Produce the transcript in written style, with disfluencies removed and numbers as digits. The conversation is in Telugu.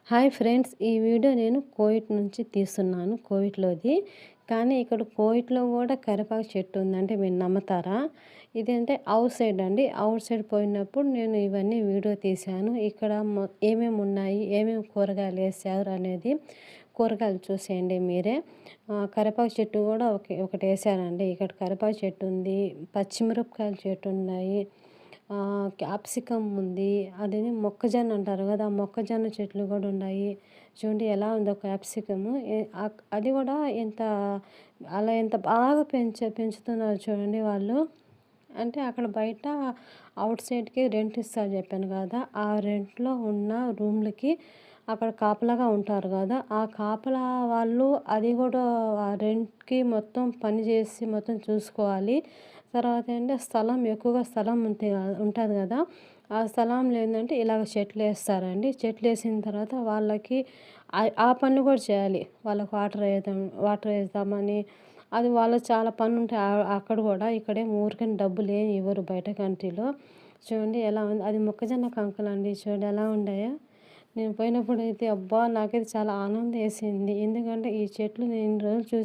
Hi friends! ఈ వీడియో నేను కోయిట్ నుంచి తీస్తున్నాను. కోయిట్‌లోది. కానీ ఇక్కడ కోయిట్‌లో గూడా కరివేపాకు చెట్టు ఉందంటే మీరు నమ్ముతారా? ఇదంటే ఔట్ సైడ్ అండి. ఔట్ సైడ్ పోయినప్పుడు నేను ఇవన్నీ వీడియో తీశాను. ఇక్కడ ఏమేమి ఉన్నాయి, ఏమేమి కూరగాయలు ఏశారు అనేది కూరగాయలు చూసేయండి మీరే. కరివేపాకు చెట్టు గూడా ఒకటేశారండి. ఇక్కడ కరివేపాకు చెట్టు ఉంది, పచ్చిమిరపకాయల చెట్టు ఉన్నాయి. క్యాప్సికమ్ ఉంది. అదేది మొక్కజొన్న అంటారు గదా! ఆ మొక్కజొన్న చెట్లు గూడా ఉన్నాయి. చూడండి ఎలా ఉందో క్యాప్సికము. అది గూడా ఎంత బాగా పెంచుతున్నారు చూడండి వాళ్ళు. అంటే అక్కడ బయట ఔట్ సైడ్‌కి రెంట్ ఇస్తారు జెప్పాను గదా! ఆ రెంట్‌లో ఉన్న రూమ్‌లకి అక్కడ కాపలాగా ఉంటారు గదా! ఆ కాపలా వాళ్ళు అది గూడా ఆ రెంట్‌కి మొత్తం పని జేసి మొత్తం చూసుకోవాలి. తర్వాత ఏంటంటే ఎక్కువగా స్థలం ఉంటది గదా! ఆ స్థలంలో ఏందంటే ఇలాగ చెట్లేస్తారండి. చెట్లేసిన తర్వాత వాళ్ళకి ఆ పనులు గూడా చేయాలి. వాళ్ళకి వాటర్ ఏద్దామని అది వాళ్ళకి చాలా పనులుంటాయి. అక్కడ గూడా ఇక్కడేమో ఊరికనే డబ్బులేమి ఇవ్వరు బయట కంట్రీలో. చూడండి ఎలా ఉంది. అది మొక్కజొన్న కంకులండి. చూడండి ఎలా ఉండాయో. నేను పోయినప్పుడైతే అబ్బా! నాకైతే చాలా ఆనందం ఏసింది. ఎందుకంటే ఈ చెట్లు నేను ఇన్ని రోజులు